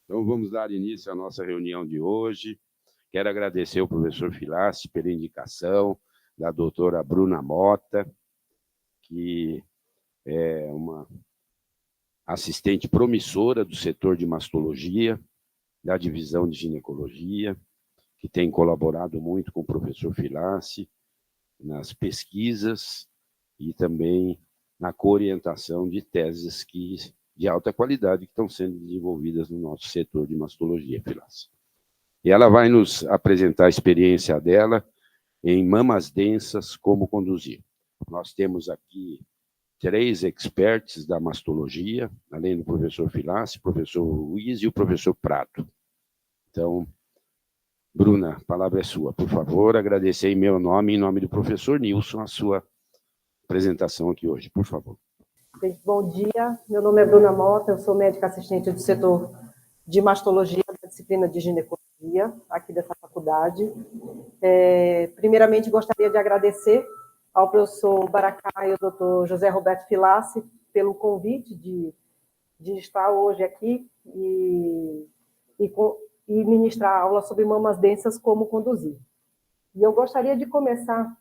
Então, vamos dar início à nossa reunião de hoje. Quero agradecer ao professor Filassi pela indicação da doutora Bruna Mota, que é uma assistente promissora do setor de mastologia, da divisão de ginecologia, que tem colaborado muito com o professor Filassi nas pesquisas e também na coorientação de teses de alta qualidade que estão sendo desenvolvidas no nosso setor de mastologia, Filassi. E ela vai nos apresentar a experiência dela em mamas densas, como conduzir. Nós temos aqui 3 experts da mastologia, além do professor Filassi, o professor Luiz e o professor Prato. Então, Bruna, a palavra é sua, por favor. Agradecer em meu nome e em nome do professor Nilson a sua apresentação aqui hoje, por favor. Bom dia, meu nome é Bruna Mota, eu sou médica assistente do setor de mastologia da disciplina de ginecologia, aqui dessa faculdade. Primeiramente, gostaria de agradecer ao professor Baracá e ao doutor José Roberto Filassi pelo convite de estar hoje aqui e ministrar aula sobre mamas densas, como conduzir. E eu gostaria de começar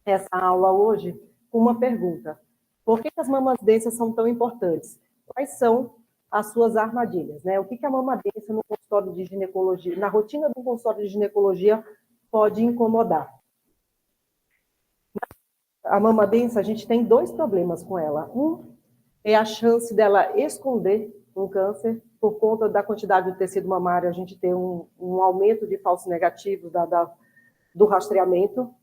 essa aula hoje com uma pergunta. Por que as mamas densas são tão importantes? Quais são as suas armadilhas, né? O que a mama densa no consultório de ginecologia, na rotina do consultório de ginecologia, pode incomodar? A mama densa, a gente tem 2 problemas com ela. Um é a chance dela esconder um câncer, por conta da quantidade de tecido mamário, a gente tem um aumento de falsos negativos do rastreamento.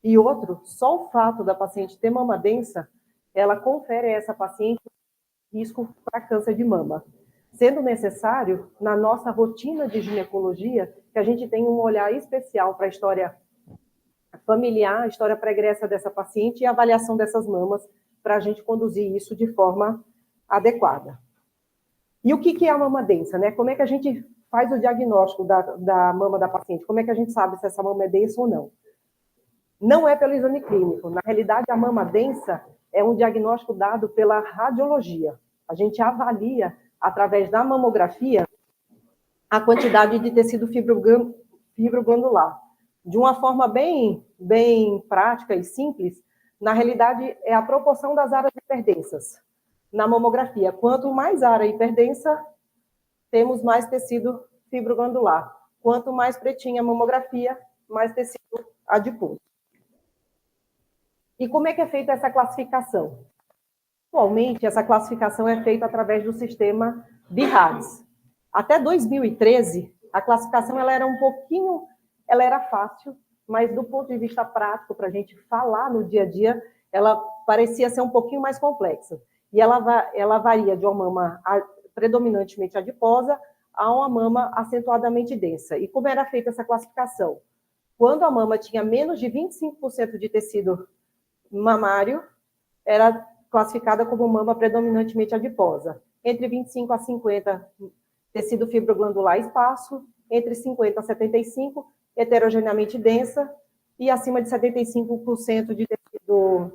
E outro, só o fato da paciente ter mama densa, ela confere a essa paciente risco para câncer de mama. Sendo necessário, na nossa rotina de ginecologia, que a gente tem um olhar especial para a história familiar, a história pregressa dessa paciente e a avaliação dessas mamas, para a gente conduzir isso de forma adequada. E o que é a mama densa, né? Como é que a gente faz o diagnóstico da mama da paciente? Como é que a gente sabe se essa mama é densa ou não? Não é pelo exame clínico. Na realidade, a mama densa é um diagnóstico dado pela radiologia. A gente avalia, através da mamografia, a quantidade de tecido fibroglandular. De uma forma bem prática e simples, na realidade, é a proporção das áreas hiperdensas na mamografia. Quanto mais área hiperdensa, temos mais tecido fibroglandular. Quanto mais pretinha a mamografia, mais tecido adiposo. E como é que é feita essa classificação? Atualmente, essa classificação é feita através do sistema BIRADS. Até 2013, a classificação ela era fácil, mas do ponto de vista prático, para a gente falar no dia a dia, ela parecia ser um pouquinho mais complexa. E ela varia de uma mama predominantemente adiposa a uma mama acentuadamente densa. E como era feita essa classificação? Quando a mama tinha menos de 25% de tecido mamário, era classificada como mama predominantemente adiposa. Entre 25 a 50, tecido fibroglandular esparso. Entre 50 a 75, heterogeneamente densa. E acima de 75% de tecido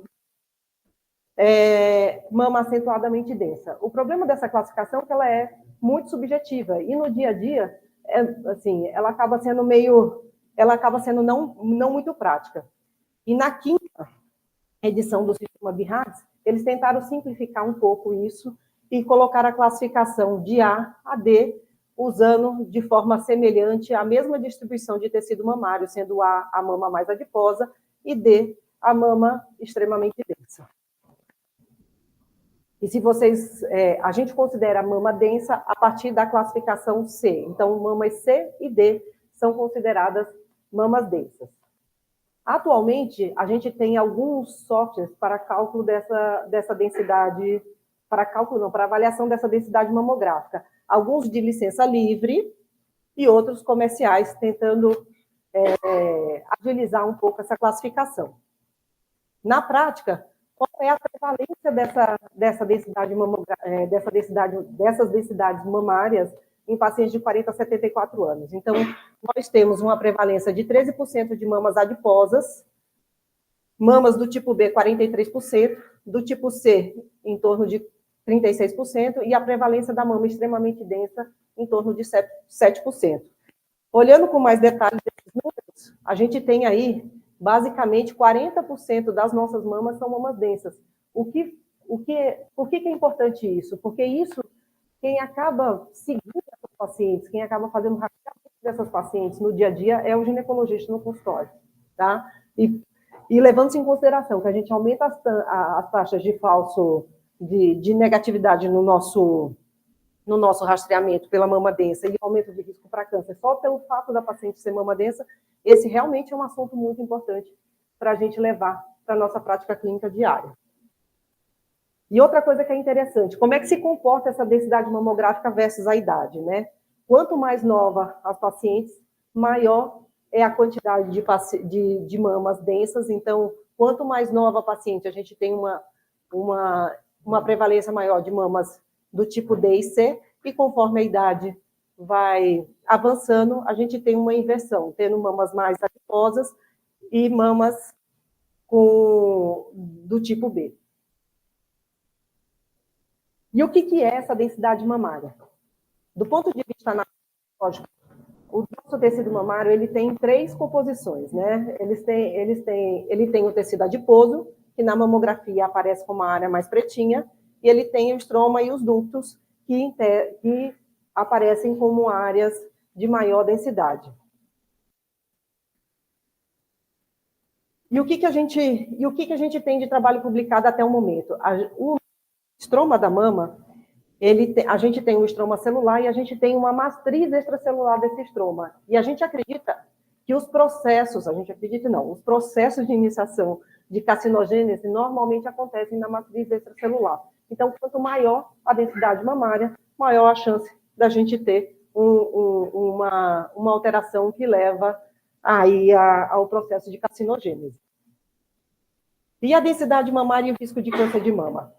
mama acentuadamente densa. O problema dessa classificação é que ela é muito subjetiva. E no dia a dia, assim, ela acaba sendo não muito prática. E na 5ª edição do sistema BIRADS, eles tentaram simplificar um pouco isso e colocar a classificação de A a D, usando de forma semelhante a mesma distribuição de tecido mamário, sendo A a mama mais adiposa e D a mama extremamente densa. E se a gente considera a mama densa a partir da classificação C. Então, mamas C e D são consideradas mamas densas. Atualmente, a gente tem alguns softwares para cálculo dessa densidade, para avaliação dessa densidade mamográfica. Alguns de licença livre e outros comerciais, tentando agilizar um pouco essa classificação. Na prática, qual é a prevalência dessas densidades mamárias em pacientes de 40 a 74 anos? Então, nós temos uma prevalência de 13% de mamas adiposas, mamas do tipo B, 43%, do tipo C, em torno de 36%, e a prevalência da mama extremamente densa em torno de 7%. Olhando com mais detalhes desses números, a gente tem aí, basicamente, 40% das nossas mamas são mamas densas. Por que é importante isso? Porque isso, quem acaba seguindo essas pacientes, quem acaba fazendo rastreamento dessas pacientes no dia a dia é o ginecologista no consultório, tá? E levando-se em consideração que a gente aumenta as taxas de falso, de negatividade no nosso rastreamento pela mama densa e aumento de risco para câncer, só pelo fato da paciente ser mama densa, esse realmente é um assunto muito importante para a gente levar para a nossa prática clínica diária. E outra coisa que é interessante, como é que se comporta essa densidade mamográfica versus a idade, né? Quanto mais nova as pacientes, maior é a quantidade de mamas densas. Então, quanto mais nova a paciente, a gente tem uma prevalência maior de mamas do tipo D e C, e conforme a idade vai avançando, a gente tem uma inversão, tendo mamas mais adiposas e mamas do tipo B. E o que é essa densidade mamária? Do ponto de vista anatómico, o nosso tecido mamário ele tem 3 composições, né? Ele tem o tecido adiposo, que na mamografia aparece como uma área mais pretinha, e ele tem o estroma e os ductos, que aparecem como áreas de maior densidade. E o que a gente tem de trabalho publicado até o momento? O estroma da mama, a gente tem um estroma celular e a gente tem uma matriz extracelular desse estroma. E a gente acredita que os processos de iniciação de carcinogênese normalmente acontecem na matriz extracelular. Então, quanto maior a densidade mamária, maior a chance da gente ter uma alteração que leva aí ao processo de carcinogênese. E a densidade mamária e o risco de câncer de mama?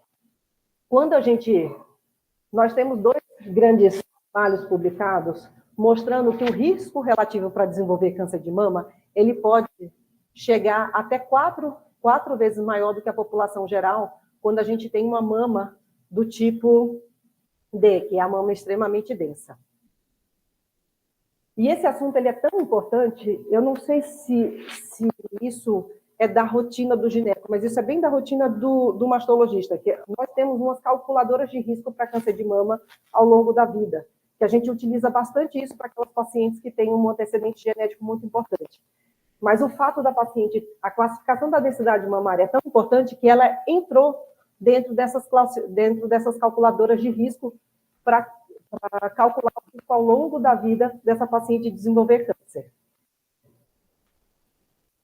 Nós temos 2 grandes trabalhos publicados mostrando que o risco relativo para desenvolver câncer de mama, ele pode chegar até 4 vezes maior do que a população geral, quando a gente tem uma mama do tipo D, que é a mama extremamente densa. E esse assunto ele é tão importante, eu não sei se isso é da rotina do gineco, mas isso é bem da rotina do mastologista, que nós temos umas calculadoras de risco para câncer de mama ao longo da vida, que a gente utiliza bastante isso para aquelas pacientes que têm um antecedente genético muito importante. Mas o fato da paciente, a classificação da densidade mamária é tão importante que ela entrou dentro dessas calculadoras de risco para calcular o risco ao longo da vida dessa paciente desenvolver câncer.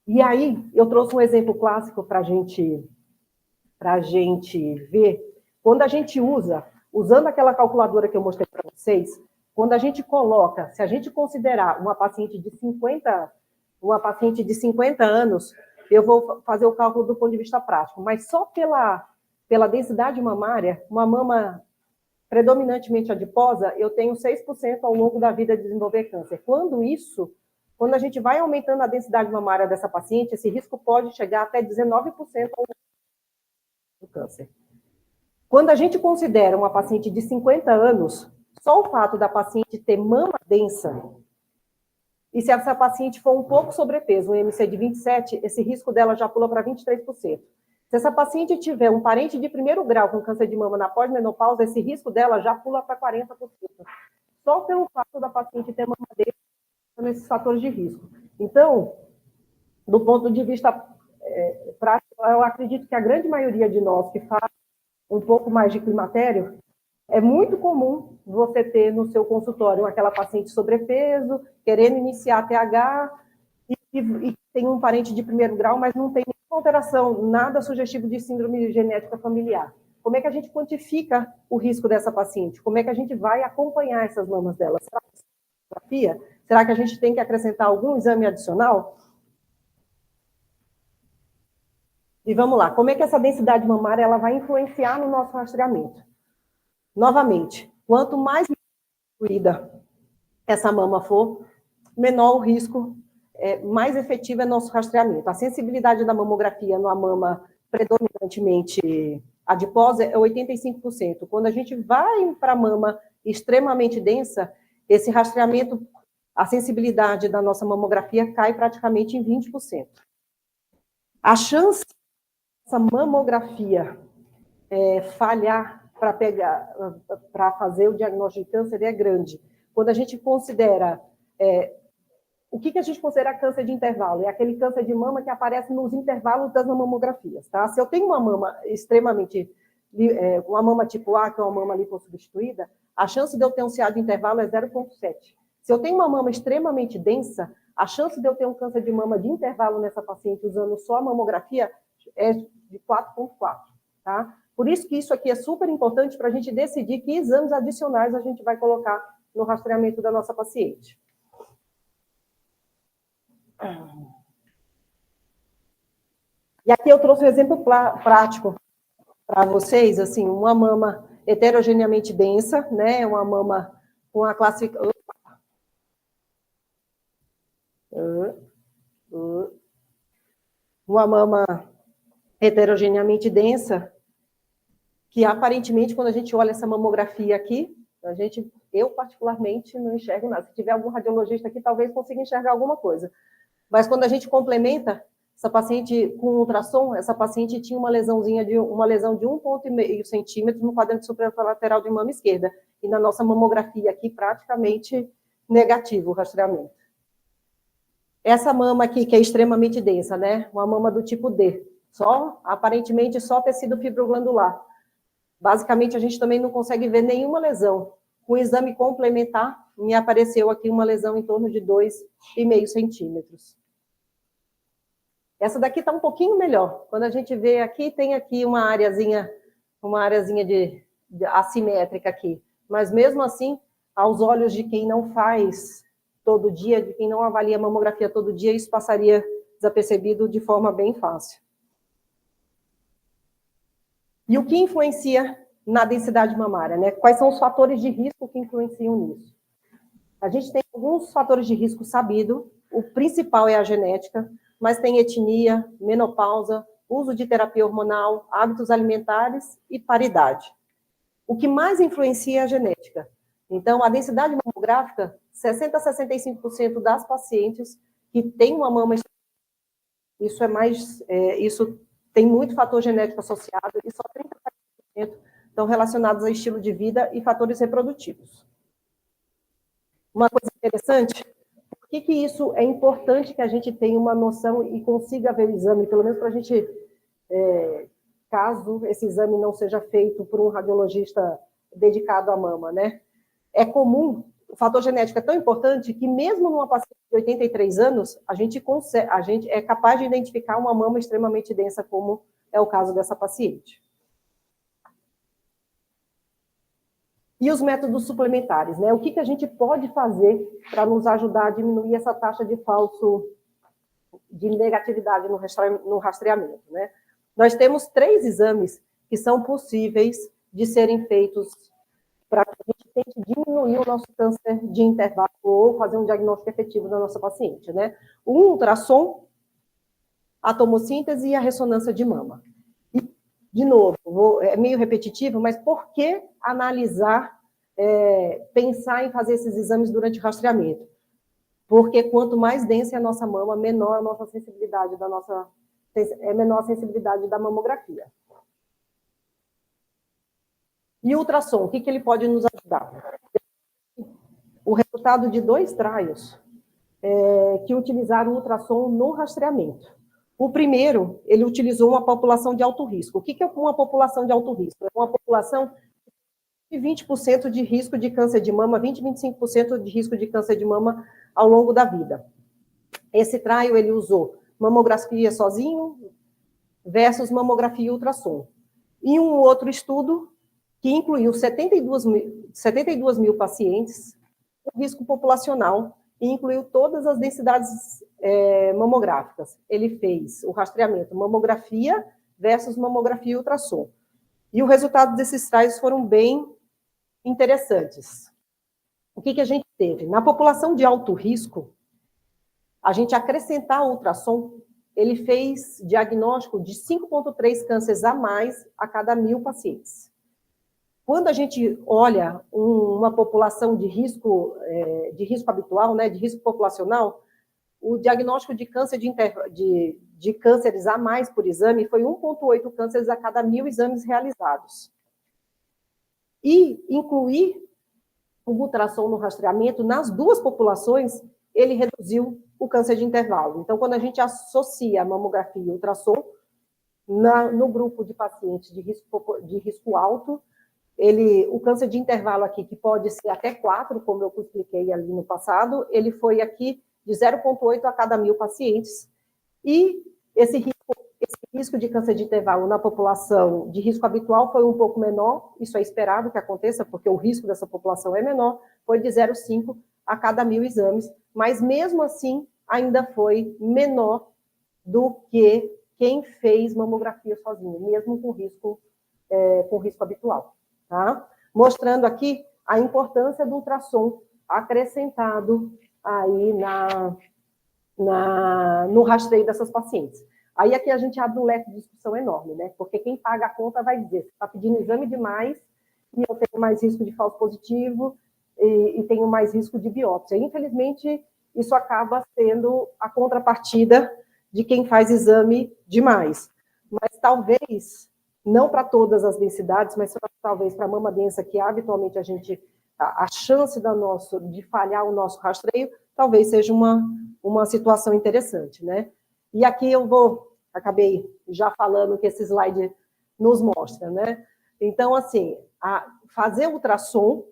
E aí, eu trouxe um exemplo clássico para a gente ver. Quando a gente usando aquela calculadora que eu mostrei para vocês, quando a gente coloca, se a gente considerar uma paciente de 50 anos, eu vou fazer o cálculo do ponto de vista prático, mas só pela densidade mamária, uma mama predominantemente adiposa, eu tenho 6% ao longo da vida de desenvolver câncer. Quando a gente vai aumentando a densidade mamária dessa paciente, esse risco pode chegar até 19% ao longo do câncer. Quando a gente considera uma paciente de 50 anos, só o fato da paciente ter mama densa, e se essa paciente for um pouco sobrepeso, um IMC de 27, esse risco dela já pula para 23%. Se essa paciente tiver um parente de 1º grau com câncer de mama na pós-menopausa, esse risco dela já pula para 40%. Só pelo fato da paciente ter mama densa nesses fatores de risco. Então, do ponto de vista prático, eu acredito que a grande maioria de nós que faz um pouco mais de climatério, é muito comum você ter no seu consultório aquela paciente sobrepeso, querendo iniciar TH, e tem um parente de 1º grau, mas não tem nenhuma alteração, nada sugestivo de síndrome genética familiar. Como é que a gente quantifica o risco dessa paciente? Como é que a gente vai acompanhar essas mamas dela? Será que é terapia? Será que a gente tem que acrescentar algum exame adicional? E vamos lá, como é que essa densidade mamária ela vai influenciar no nosso rastreamento? Novamente, quanto mais diluída essa mama for, menor o risco, mais efetivo é nosso rastreamento. A sensibilidade da mamografia numa mama predominantemente adiposa é 85%. Quando a gente vai para a mama extremamente densa, esse rastreamento, a sensibilidade da nossa mamografia cai praticamente em 20%. A chance dessa mamografia falhar para fazer o diagnóstico de câncer é grande. Quando a gente considera... o que a gente considera câncer de intervalo? É aquele câncer de mama que aparece nos intervalos das mamografias, tá? Se eu tenho uma mama extremamente... uma mama tipo A, que é uma mama lipossubstituída, a chance de eu ter um CA de intervalo é 0,7. Se eu tenho uma mama extremamente densa, a chance de eu ter um câncer de mama de intervalo nessa paciente usando só a mamografia é de 4,4, tá? Por isso que isso aqui é super importante para a gente decidir que exames adicionais a gente vai colocar no rastreamento da nossa paciente. E aqui eu trouxe um exemplo prático para vocês, assim, uma mama heterogeneamente densa, né, uma mama com a classificação... Uma mama heterogeneamente densa, que aparentemente, quando a gente olha essa mamografia aqui, eu particularmente não enxergo nada. Se tiver algum radiologista aqui, talvez consiga enxergar alguma coisa. Mas quando a gente complementa essa paciente com ultrassom, essa paciente tinha uma lesão de 1,5 centímetro no quadrante superolateral de mama esquerda. E na nossa mamografia aqui, praticamente negativo o rastreamento. Essa mama aqui, que é extremamente densa, né? Uma mama do tipo D. Aparentemente, só tecido fibroglandular. Basicamente, a gente também não consegue ver nenhuma lesão. Com o exame complementar, me apareceu aqui uma lesão em torno de 2,5 centímetros. Essa daqui está um pouquinho melhor. Quando a gente vê aqui, tem aqui uma areazinha de assimétrica aqui. Mas mesmo assim, aos olhos de quem não faz todo dia, de quem não avalia a mamografia todo dia, isso passaria desapercebido de forma bem fácil. E o que influencia na densidade mamária, né? Quais são os fatores de risco que influenciam nisso? A gente tem alguns fatores de risco sabido, o principal é a genética, mas tem etnia, menopausa, uso de terapia hormonal, hábitos alimentares e paridade. O que mais influencia é a genética. Então, a densidade mamográfica, 60% a 65% das pacientes que têm uma mama, isso tem muito fator genético associado, e só 30% estão relacionados a estilo de vida e fatores reprodutivos. Uma coisa interessante, por que isso é importante que a gente tenha uma noção e consiga ver o exame, pelo menos para a gente, caso esse exame não seja feito por um radiologista dedicado à mama, né? É comum, o fator genético é tão importante que mesmo numa paciente de 83 anos, a gente é capaz de identificar uma mama extremamente densa, como é o caso dessa paciente. E os métodos suplementares, né? O que a gente pode fazer para nos ajudar a diminuir essa taxa de negatividade no rastreamento, né? Nós temos 3 exames que são possíveis de serem feitos para que a gente tente diminuir o nosso câncer de intervalo ou fazer um diagnóstico efetivo da nossa paciente, né? O ultrassom, a tomossíntese e a ressonância de mama. E, de novo, é meio repetitivo, mas por que analisar, pensar em fazer esses exames durante o rastreamento? Porque quanto mais densa é a nossa mama, menor a nossa sensibilidade menor a sensibilidade da mamografia. E o ultrassom, o que ele pode nos ajudar? O resultado de 2 trials que utilizaram o ultrassom no rastreamento. O primeiro, ele utilizou uma população de alto risco. O que é uma população de alto risco? É uma população de 20% de risco de câncer de mama, 20% a 25% de risco de câncer de mama ao longo da vida. Esse trial, ele usou mamografia sozinho versus mamografia e ultrassom. E um outro estudo que incluiu 72 mil pacientes com risco populacional e incluiu todas as densidades mamográficas. Ele fez o rastreamento mamografia versus mamografia e ultrassom. E o resultado desses trials foram bem interessantes. O que a gente teve? Na população de alto risco, a gente acrescentar o ultrassom ele fez diagnóstico de 5,3 cânceres a mais a cada 1.000 pacientes. Quando a gente olha uma população de risco habitual, né, de risco populacional, o diagnóstico de câncer de cânceres a mais por exame foi 1,8 cânceres a cada 1.000 exames realizados. E incluir o ultrassom no rastreamento, nas duas populações, ele reduziu o câncer de intervalo. Então, quando a gente associa a mamografia e o ultrassom no grupo de pacientes de risco alto, o câncer de intervalo aqui, que pode ser até 4, como eu expliquei ali no passado, ele foi aqui de 0,8 a cada 1.000 pacientes. E esse risco de câncer de intervalo na população de risco habitual foi um pouco menor, isso é esperado que aconteça, porque o risco dessa população é menor, foi de 0,5 a cada 1.000 exames, mas mesmo assim ainda foi menor do que quem fez mamografia sozinho, mesmo com risco habitual. Tá? Mostrando aqui a importância do ultrassom acrescentado aí no rastreio dessas pacientes. Aí aqui a gente abre um leque de discussão enorme, né? Porque quem paga a conta vai dizer, está pedindo exame demais e eu tenho mais risco de falso positivo e tenho mais risco de biópsia. Infelizmente, isso acaba sendo a contrapartida de quem faz exame demais. Mas talvez, não para todas as densidades, mas talvez para a mama densa, que habitualmente a chance de falhar o nosso rastreio, talvez seja uma situação interessante, né? E aqui acabei já falando que esse slide nos mostra, né? Então, assim, fazer ultrassom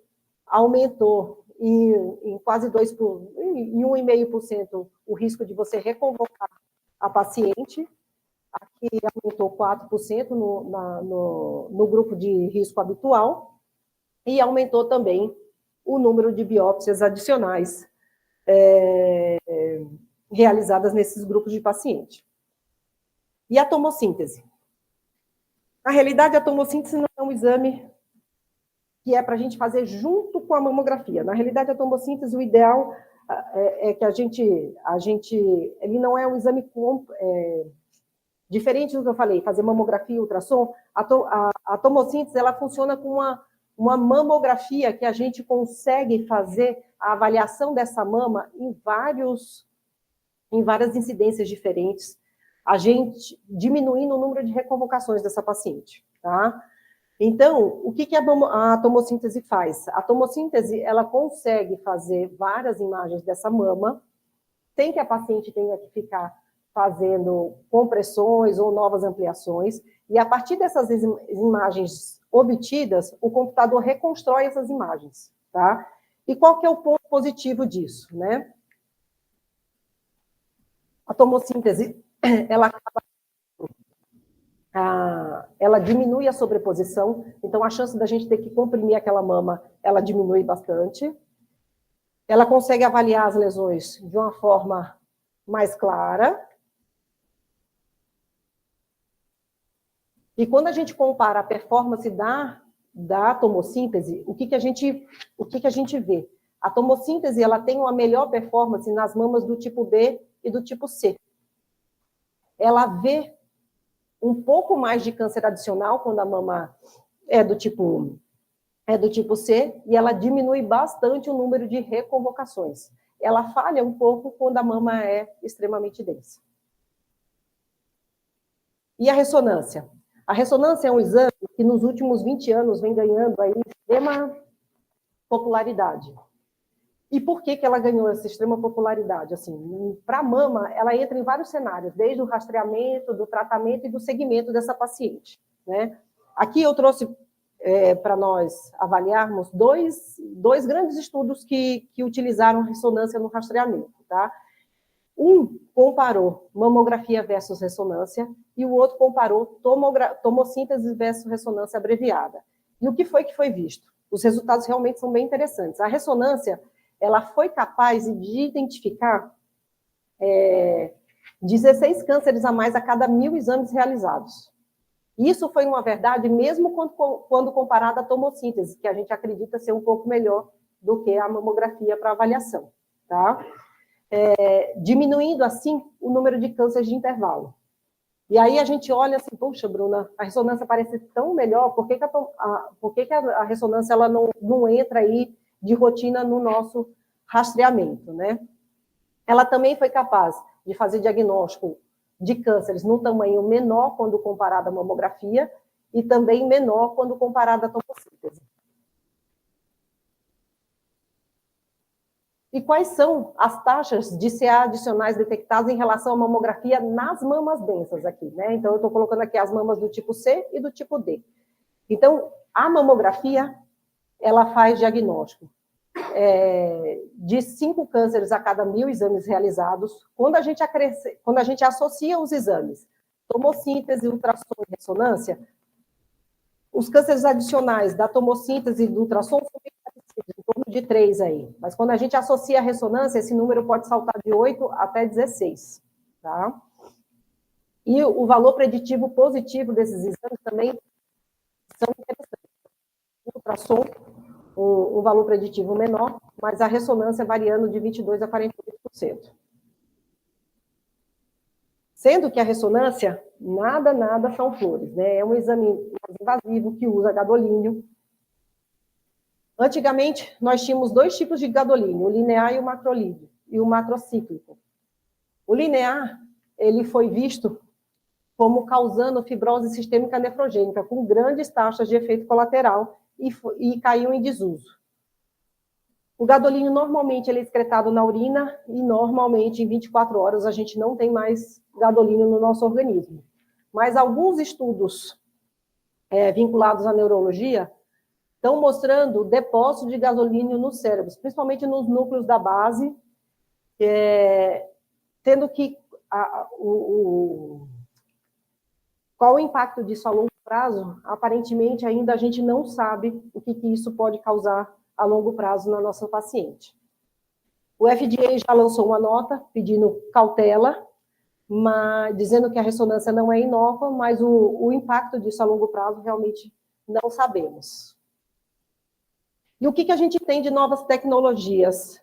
aumentou em quase 1,5% o risco de você reconvocar a paciente. Aqui aumentou 4% no grupo de risco habitual e aumentou também o número de biópsias adicionais realizadas nesses grupos de paciente. E a tomossíntese? Na realidade, a tomossíntese não é um exame que é para a gente fazer junto com a mamografia. Na realidade, a tomossíntese, o ideal é que ele não é um exame diferente do que eu falei, fazer mamografia e ultrassom. A tomossíntese, ela funciona com uma mamografia que a gente consegue fazer a avaliação dessa mama em várias incidências diferentes, a gente diminuindo o número de reconvocações dessa paciente, tá? Então, o que a tomossíntese faz? A tomossíntese, ela consegue fazer várias imagens dessa mama, sem que a paciente tenha que ficar fazendo compressões ou novas ampliações, e a partir dessas imagens obtidas, o computador reconstrói essas imagens, tá? E qual que é o ponto positivo disso, né? A tomossíntese, ela diminui a sobreposição, então a chance da gente ter que comprimir aquela mama, ela diminui bastante. Ela consegue avaliar as lesões de uma forma mais clara. E quando a gente compara a performance da tomossíntese, o que a gente vê? A tomossíntese, ela tem uma melhor performance nas mamas do tipo B e do tipo C. Ela vê um pouco mais de câncer adicional quando a mama é do tipo C, e ela diminui bastante o número de reconvocações. Ela falha um pouco quando a mama é extremamente densa. E a ressonância? A ressonância é um exame que nos últimos 20 anos vem ganhando aí extrema popularidade. E por que ela ganhou essa extrema popularidade? Assim, para a mama, ela entra em vários cenários, desde o rastreamento, do tratamento e do segmento dessa paciente, né? Aqui eu trouxe para nós avaliarmos dois grandes estudos que utilizaram ressonância no rastreamento, tá? Um comparou mamografia versus ressonância e o outro comparou tomossíntese versus ressonância abreviada. E o que foi visto? Os resultados realmente são bem interessantes. A ressonância, ela foi capaz de identificar 16 cânceres a mais a cada 1.000 exames realizados. Isso foi uma verdade mesmo quando comparada à tomossíntese, que a gente acredita ser um pouco melhor do que a mamografia para avaliação, tá? diminuindo, assim, o número de cânceres de intervalo. E aí a gente olha assim, poxa, Bruna, a ressonância parece tão melhor, por que a ressonância ela não entra aí de rotina no nosso rastreamento, né? Ela também foi capaz de fazer diagnóstico de cânceres num tamanho menor quando comparada à mamografia e também menor quando comparada à tomossíntese. E quais são as taxas de CA adicionais detectadas em relação à mamografia nas mamas densas aqui, né? Então, eu estou colocando aqui as mamas do tipo C e do tipo D. Então, a mamografia, ela faz diagnóstico de 5 cânceres a cada 1.000 exames realizados. Quando a gente associa os exames, tomossíntese, ultrassom e ressonância, os cânceres adicionais da tomossíntese e do ultrassom são bem parecidos, em torno de 3 aí. Mas quando a gente associa a ressonância, esse número pode saltar de 8 até 16. Tá? E o valor preditivo positivo desses exames também são interessantes. O ultrassom, um valor preditivo menor, mas a ressonância variando de 22% a 48%. Sendo que a ressonância, nada são flores, né? É um exame mais invasivo que usa gadolínio. Antigamente, nós tínhamos 2 tipos de gadolínio, o linear e o macrolídeo, e o macrocíclico. O linear, ele foi visto como causando fibrose sistêmica nefrogênica, com grandes taxas de efeito colateral, e caiu em desuso. O gadolínio, normalmente, ele é excretado na urina e, normalmente, em 24 horas, a gente não tem mais gadolínio no nosso organismo. Mas alguns estudos vinculados à neurologia estão mostrando o depósito de gadolínio nos cérebros, principalmente nos núcleos da base, tendo que... Qual o impacto disso a longo prazo? Aparentemente, ainda a gente não sabe o que isso pode causar a longo prazo na nossa paciente. O FDA já lançou uma nota pedindo cautela, dizendo que a ressonância não é inócua, mas o impacto disso a longo prazo realmente não sabemos. E o que a gente tem de novas tecnologias?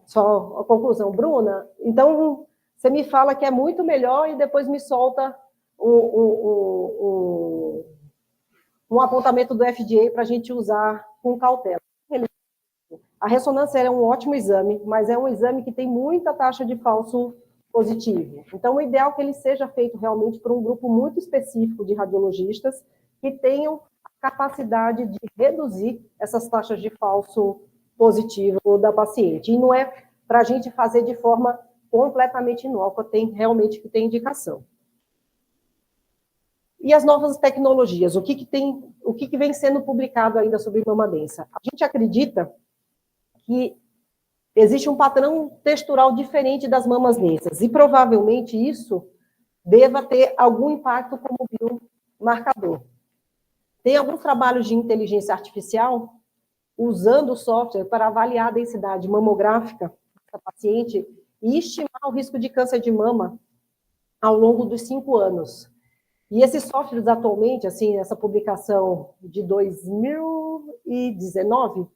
Só a conclusão, Bruna. Então, você me fala que é muito melhor e depois me solta um apontamento do FDA para a gente usar com cautela. A ressonância é um ótimo exame, mas é um exame que tem muita taxa de falso positivo. Então, o ideal é que ele seja feito realmente por um grupo muito específico de radiologistas que tenham a capacidade de reduzir essas taxas de falso positivo da paciente. E não é para a gente fazer de forma completamente inócua, tem realmente que ter indicação. E as novas tecnologias, o que vem sendo publicado ainda sobre mama densa? A gente acredita que existe um padrão textural diferente das mamas densas, e provavelmente isso deva ter algum impacto como biomarcador. Tem alguns trabalhos de inteligência artificial usando o software para avaliar a densidade mamográfica da paciente e estimar o risco de câncer de mama ao longo dos 5 anos. E esses softwares atualmente, assim, essa publicação de 2019,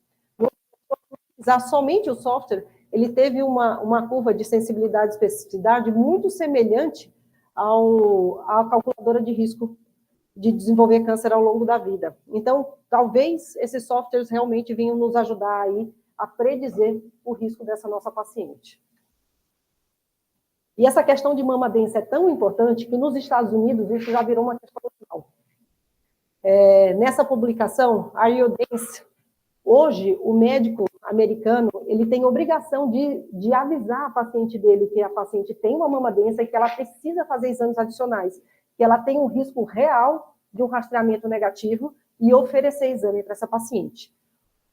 usar somente o software, ele teve uma curva de sensibilidade e especificidade muito semelhante à calculadora de risco de desenvolver câncer ao longo da vida. Então, talvez esses softwares realmente venham nos ajudar aí a predizer o risco dessa nossa paciente. E essa questão de mama densa é tão importante que nos Estados Unidos isso já virou uma questão nacional. Nessa publicação, Are You Dense? Hoje, o médico americano, ele tem obrigação de avisar a paciente dele que a paciente tem uma mama densa e que ela precisa fazer exames adicionais, que ela tem um risco real de um rastreamento negativo e oferecer exame para essa paciente.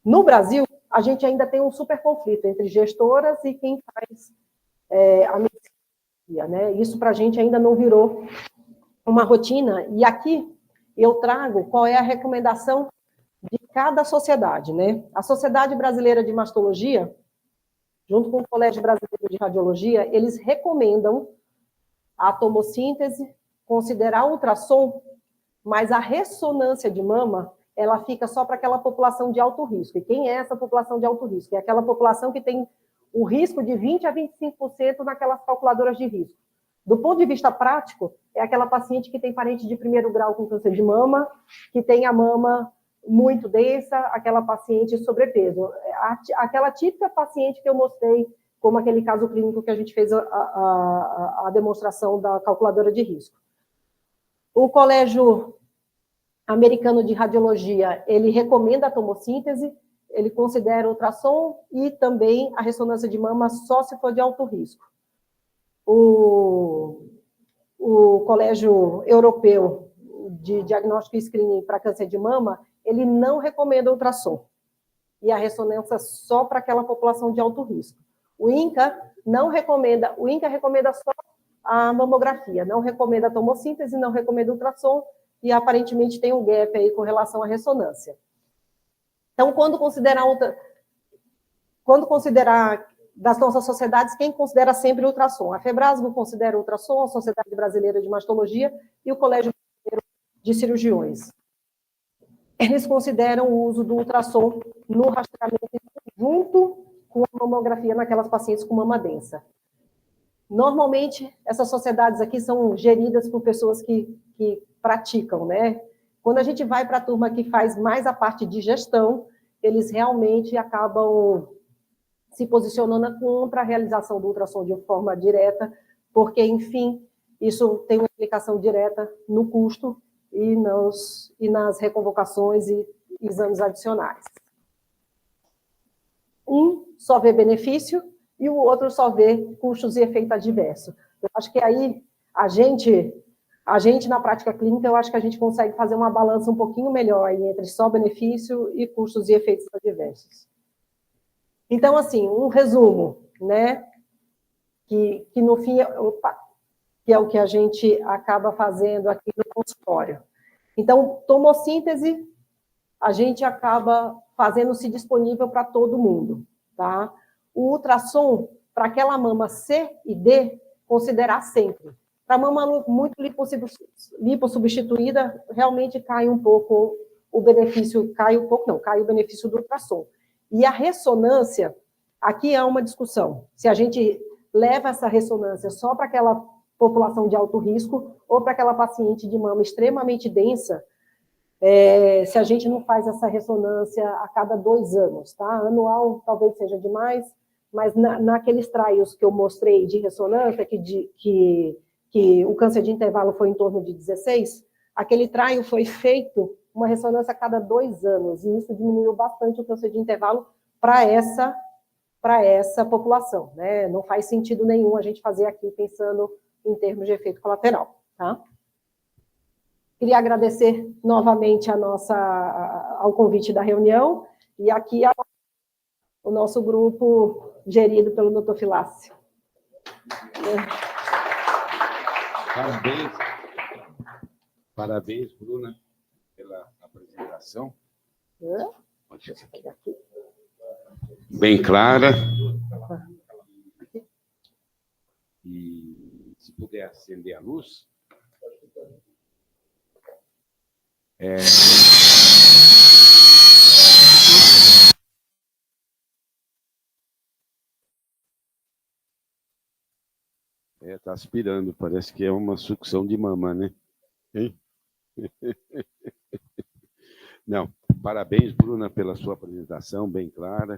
No Brasil, a gente ainda tem um super conflito entre gestoras e quem faz a medicina, né? Isso para a gente ainda não virou uma rotina. E aqui eu trago qual é a recomendação de cada sociedade, né? A Sociedade Brasileira de Mastologia, junto com o Colégio Brasileiro de Radiologia, eles recomendam a tomossíntese, considerar o ultrassom, mas a ressonância de mama, ela fica só para aquela população de alto risco. E quem é essa população de alto risco? É aquela população que tem o risco de 20% a 25% naquelas calculadoras de risco. Do ponto de vista prático, é aquela paciente que tem parente de primeiro grau com câncer de mama, que tem a mama muito densa, aquela paciente sobrepeso. Aquela típica paciente que eu mostrei, como aquele caso clínico que a gente fez a demonstração da calculadora de risco. O Colégio Americano de Radiologia, ele recomenda a tomossíntese, ele considera ultrassom e também a ressonância de mama só se for de alto risco. O Colégio Europeu de Diagnóstico e Screening para Câncer de Mama, ele não recomenda ultrassom. E a ressonância só para aquela população de alto risco. O INCA não recomenda, o INCA recomenda só a mamografia, não recomenda a tomossíntese, não recomenda ultrassom, e aparentemente tem um gap aí com relação à ressonância. Então, quando considerar das nossas sociedades, quem considera sempre ultrassom? A FEBRASGO considera ultrassom, a Sociedade Brasileira de Mastologia e o Colégio Brasileiro de Cirurgiões. Eles consideram o uso do ultrassom no rastreamento junto com a mamografia naquelas pacientes com mama densa. Normalmente, essas sociedades aqui são geridas por pessoas que praticam, né? Quando a gente vai para a turma que faz mais a parte de gestão, eles realmente acabam se posicionando contra a realização do ultrassom de forma direta, porque, enfim, isso tem uma implicação direta no custo e nas reconvocações e exames adicionais. Um só vê benefício e o outro só vê custos e efeito adverso. Eu acho que aí a gente na prática clínica, eu acho que a gente consegue fazer uma balança um pouquinho melhor aí entre só benefício e custos e efeitos adversos. Então, assim, um resumo, né, que no fim, que é o que a gente acaba fazendo aqui no consultório. Então, tomossíntese, a gente acaba fazendo-se disponível para todo mundo, tá? O ultrassom, para aquela mama C e D, considerar sempre. Para mama muito lipossubstituída, realmente cai um pouco o benefício, cai o benefício do ultrassom. E a ressonância, aqui há uma discussão. Se a gente leva essa ressonância só para aquela população de alto risco ou para aquela paciente de mama extremamente densa, se a gente não faz essa ressonância a cada 2 anos, tá? Anual talvez seja demais, mas naqueles trials que eu mostrei de ressonância, que o câncer de intervalo foi em torno de 16, aquele trial foi feito uma ressonância a cada 2 anos, e isso diminuiu bastante o câncer de intervalo para essa população, né? Não faz sentido nenhum a gente fazer aqui pensando em termos de efeito colateral, tá? Queria agradecer novamente ao convite da reunião, e aqui o nosso grupo gerido pelo Dr. Filácio. Parabéns, Bruna, pela apresentação. Bem clara. E se puder acender a luz. Está aspirando, parece que é uma sucção de mama, né? Hein? Não, parabéns, Bruna, pela sua apresentação, bem clara,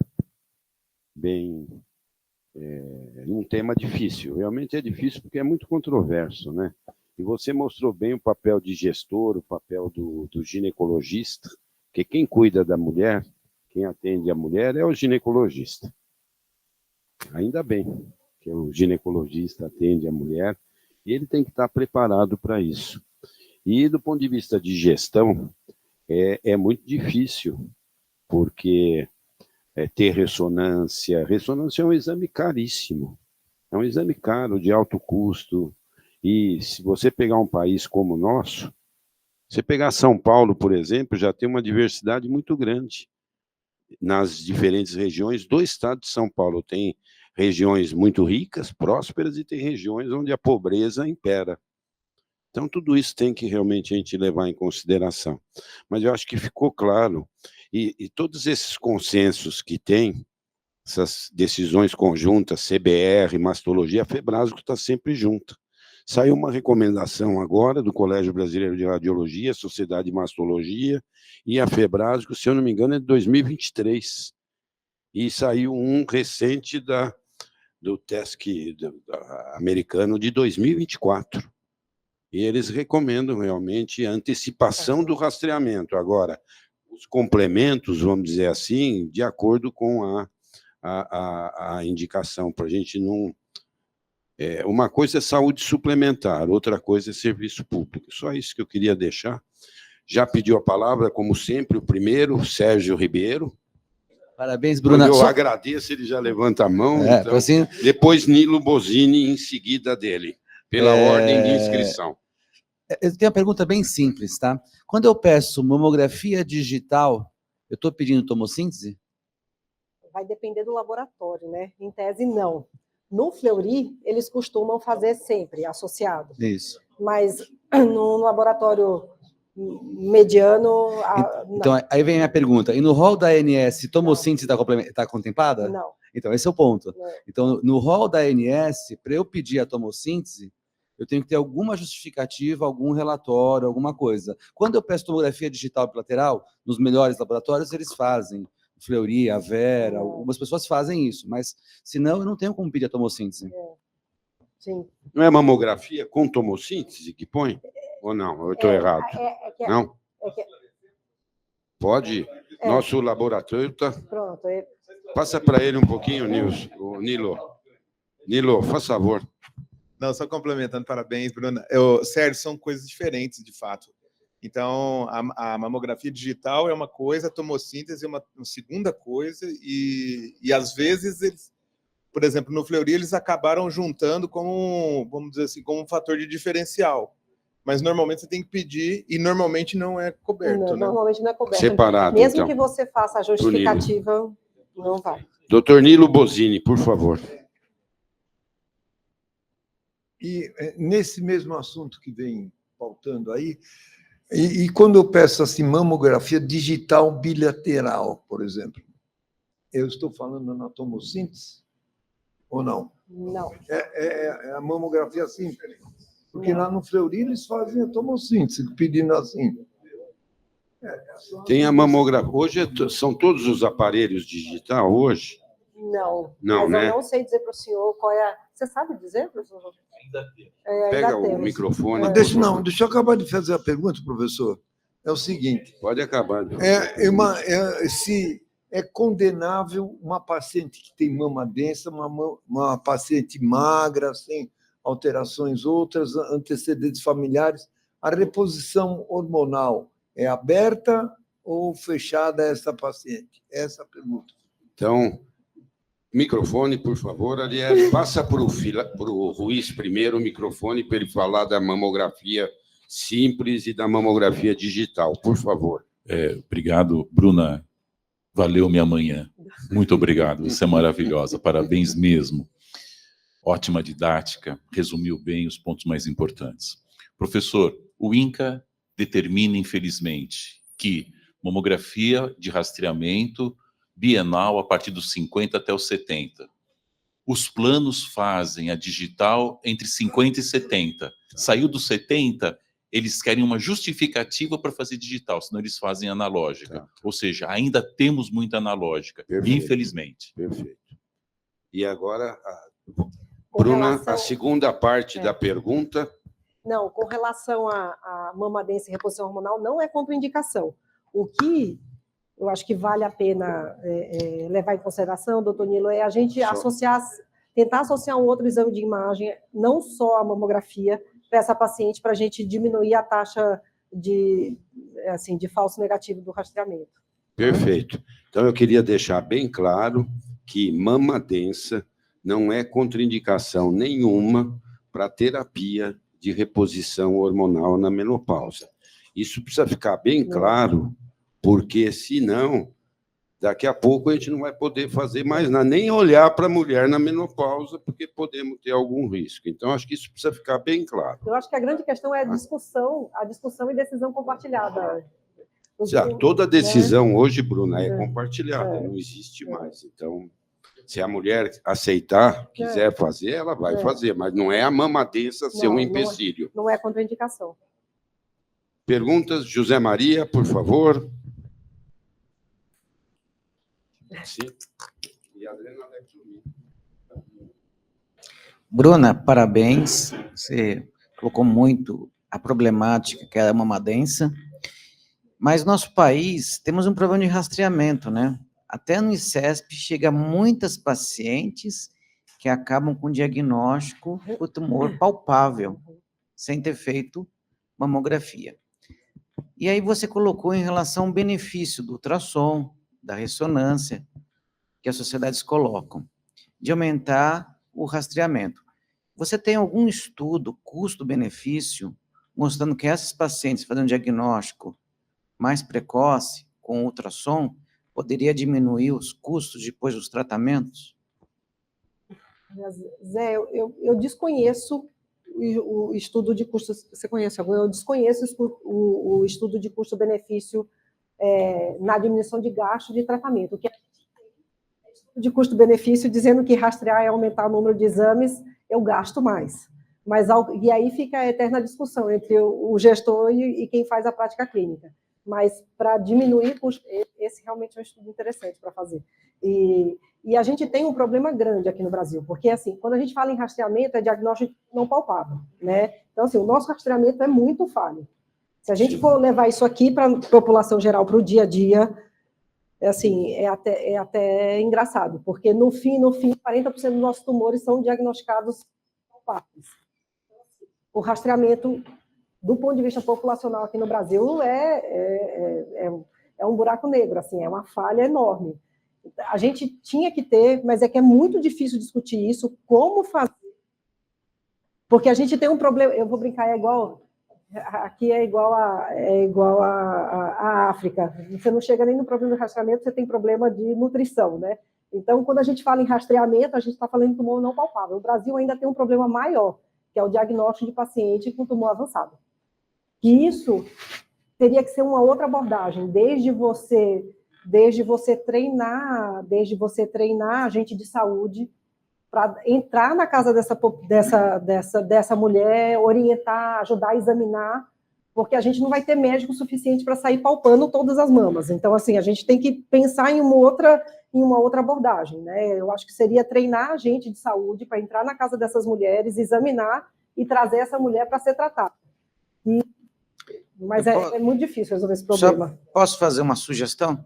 um tema difícil. Realmente é difícil porque é muito controverso, né? E você mostrou bem o papel de gestor, o papel do ginecologista, porque quem cuida da mulher, quem atende a mulher é o ginecologista. Ainda bem que o ginecologista atende a mulher, e ele tem que estar preparado para isso. E do ponto de vista de gestão, é muito difícil, porque ter ressonância é um exame caríssimo, é um exame caro, de alto custo, e se você pegar um país como o nosso, você pegar São Paulo, por exemplo, já tem uma diversidade muito grande nas diferentes regiões do estado de São Paulo. Tem regiões muito ricas, prósperas, e tem regiões onde a pobreza impera. Então, tudo isso tem que realmente a gente levar em consideração. Mas eu acho que ficou claro, e todos esses consensos que tem, essas decisões conjuntas, CBR, mastologia, a Febrasgo está sempre junta. Saiu uma recomendação agora do Colégio Brasileiro de Radiologia, Sociedade de Mastologia e a Febrasgo, se eu não me engano, é de 2023. E saiu um recente do TESC americano de 2024. E eles recomendam realmente a antecipação do rastreamento. Agora, os complementos, vamos dizer assim, de acordo com a indicação, para a gente não... uma coisa é saúde suplementar, outra coisa é serviço público. Só isso que eu queria deixar. Já pediu a palavra, como sempre, o primeiro, Sérgio Ribeiro. Parabéns, Bruna. Eu agradeço, ele já levanta a mão. Então, assim... Depois, Nilo Bosini, em seguida dele, pela ordem de inscrição. Eu tenho uma pergunta bem simples, tá? Quando eu peço mamografia digital, eu estou pedindo tomossíntese? Vai depender do laboratório, né? Em tese, não. No Fleury, eles costumam fazer sempre, associado. Isso. Mas no laboratório mediano... Então, aí vem a minha pergunta. E no rol da ANS, tomossíntese está contemplada? Não. Então, esse é o ponto. Não. Então, no rol da ANS, para eu pedir a tomossíntese, eu tenho que ter alguma justificativa, algum relatório, alguma coisa. Quando eu peço tomografia digital bilateral, nos melhores laboratórios, eles fazem. Fleury, a Vera, algumas pessoas fazem isso, mas senão eu não tenho como pedir a tomossíntese. Sim. Não é mamografia com tomossíntese que põe? Ou não? Eu estou errado. Não? Pode? Nosso laboratório está... Pronto. Passa para ele um pouquinho, Nilo. Nilo, faz favor. Não, só complementando, parabéns, Bruna. Sérgio, são coisas diferentes, de fato. Então, a mamografia digital é uma coisa, a tomossíntese é uma segunda coisa, e às vezes, eles, por exemplo, no Fleury, eles acabaram juntando como, vamos dizer assim, como um fator de diferencial. Mas normalmente você tem que pedir, e normalmente não é coberto. Não, né? Normalmente não é coberto. Separado, mesmo então. Que você faça a justificativa, não vai. Doutor Nilo Bosini, por favor. E nesse mesmo assunto que vem pautando aí, e quando eu peço assim, mamografia digital bilateral, por exemplo, eu estou falando na tomossíntese ou não? Não. É a mamografia simples. Porque lá no Fleury eles fazem a tomossíntese, pedindo assim. Tem a mamografia. Hoje são todos os aparelhos digitais hoje? Não. Não, mas né? eu não sei dizer para o senhor qual é. Você sabe dizer, professor? Ainda tem. Pega o microfone. Deixa eu acabar de fazer a pergunta, professor. É o seguinte. Pode acabar. Se é condenável uma paciente que tem mama densa, uma paciente magra, sem alterações outras, antecedentes familiares, a reposição hormonal é aberta ou fechada a essa paciente? Essa é a pergunta. Então, microfone, por favor, aliás, passa para o Ruiz primeiro o microfone para ele falar da mamografia simples e da mamografia digital, por favor. Obrigado, Bruna. Valeu minha manhã. Muito obrigado, você é maravilhosa, parabéns mesmo. Ótima didática, resumiu bem os pontos mais importantes. Professor, o INCA determina, infelizmente, que mamografia de rastreamento bienal a partir dos 50 até os 70. Os planos fazem a digital entre 50 e 70. Saiu dos 70, eles querem uma justificativa para fazer digital, senão eles fazem analógica. Tá. Ou seja, ainda temos muita analógica, perfeito, infelizmente. Perfeito. E agora, Bruna, a segunda parte da pergunta. Não, com relação à mamadense e reposição hormonal, não é contraindicação. O que eu acho que vale a pena levar em consideração, doutor Nilo, é a gente tentar associar um outro exame de imagem, não só a mamografia, para essa paciente, para a gente diminuir a taxa de falso negativo do rastreamento. Perfeito. Então, eu queria deixar bem claro que mama densa não é contraindicação nenhuma para terapia de reposição hormonal na menopausa. Isso precisa ficar bem claro, porque, senão, daqui a pouco a gente não vai poder fazer mais nada, nem olhar para a mulher na menopausa, porque podemos ter algum risco. Então, acho que isso precisa ficar bem claro. Eu acho que a grande questão é a discussão e decisão compartilhada. Toda decisão hoje, Bruna, é compartilhada, não existe mais. Então, Se a mulher aceitar, quiser fazer, ela vai fazer, mas não é a mamadença ser um empecilho. Não é contraindicação. Perguntas, José Maria, por favor. Sim. E a Adriana deve dormir. Bruna, parabéns. Você colocou muito a problemática que é a mamadença. Mas nosso país temos um problema de rastreamento, né? Até no ICESP chega muitas pacientes que acabam com diagnóstico do tumor palpável, sem ter feito mamografia. E aí você colocou em relação ao benefício do ultrassom, da ressonância, que as sociedades colocam, de aumentar o rastreamento. Você tem algum estudo, custo-benefício, mostrando que essas pacientes fazendo diagnóstico mais precoce, com ultrassom, poderia diminuir os custos depois dos tratamentos? Zé, eu desconheço o estudo de custos. Você conhece algum? Eu desconheço o estudo de custo-benefício na diminuição de gasto de tratamento. O que é estudo de custo-benefício dizendo que rastrear é aumentar o número de exames, eu gasto mais. E aí fica a eterna discussão entre o gestor e quem faz a prática clínica. Mas para diminuir custo, esse realmente é um estudo interessante para fazer. E a gente tem um problema grande aqui no Brasil, porque assim, quando a gente fala em rastreamento, é diagnóstico não palpável, né? Então, assim, o nosso rastreamento é muito falho. Se a gente for levar isso aqui para a população geral, para o dia a dia, é até engraçado, porque no fim, 40% dos nossos tumores são diagnosticados palpáveis. O rastreamento, do ponto de vista populacional aqui no Brasil, é um buraco negro, assim, é uma falha enorme. A gente tinha que ter, mas é que é muito difícil discutir isso, como fazer, porque a gente tem um problema, eu vou brincar, aqui é igual a África, você não chega nem no problema de rastreamento, você tem problema de nutrição, né? Então, quando a gente fala em rastreamento, a gente está falando de tumor não palpável. O Brasil ainda tem um problema maior, que é o diagnóstico de paciente com tumor avançado. E isso teria que ser uma outra abordagem, desde você treinar agente de saúde para entrar na casa dessa mulher, orientar, ajudar a examinar, porque a gente não vai ter médico suficiente para sair palpando todas as mamas. Então, assim, a gente tem que pensar em uma outra abordagem, né? Eu acho que seria treinar agente de saúde para entrar na casa dessas mulheres, examinar e trazer essa mulher para ser tratada. Mas é muito difícil resolver esse problema. Posso fazer uma sugestão?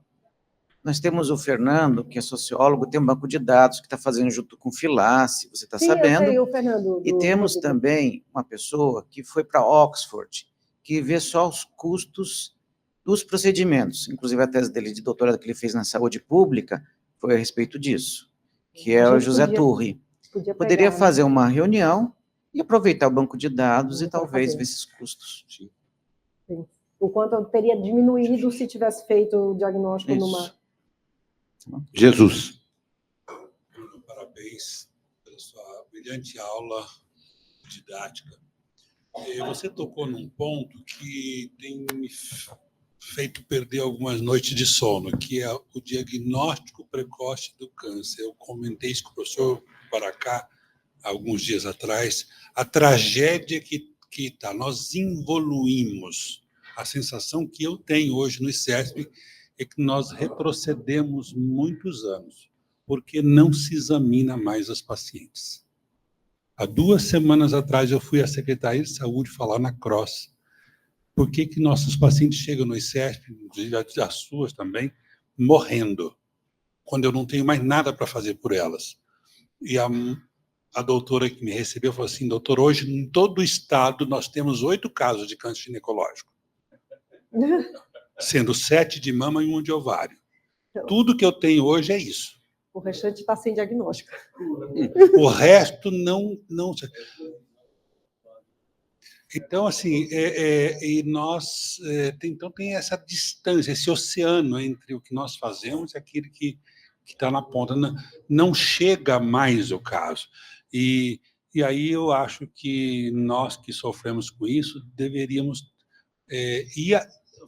Nós temos o Fernando, que é sociólogo, tem um banco de dados que está fazendo junto com o Filace, você está sabendo. Eu sei, o Fernando. E temos também uma pessoa que foi para Oxford, que vê só os custos dos procedimentos. Inclusive, a tese dele de doutorado que ele fez na saúde pública foi a respeito disso, que é o José Turri. Poderia fazer uma reunião e aproveitar o banco de dados e talvez ver esses custos. Sim. O quanto teria diminuído se tivesse feito o diagnóstico numa... Jesus. Parabéns pela sua brilhante aula didática. Você tocou num ponto que tem me feito perder algumas noites de sono, que é o diagnóstico precoce do câncer. Eu comentei isso com o professor Baracá alguns dias atrás, a tragédia que está. Nós evoluímos. A sensação que eu tenho hoje no ICESP é que nós retrocedemos muitos anos, porque não se examina mais as pacientes. Há 2 semanas atrás, eu fui à Secretaria de Saúde falar na CROSS. Por que nossos pacientes chegam no ICESP, inclusive as suas também, morrendo, quando eu não tenho mais nada para fazer por elas? E a doutora que me recebeu falou assim: doutor, hoje em todo o estado nós temos 8 casos de câncer ginecológico, sendo 7 de mama e 1 de ovário. Tudo que eu tenho hoje é isso. O restante está sem diagnóstico. O resto não. Então, assim, e nós então tem essa distância, esse oceano entre o que nós fazemos e aquilo que está na ponta. Não chega mais o caso. E aí eu acho que nós que sofremos com isso deveríamos ir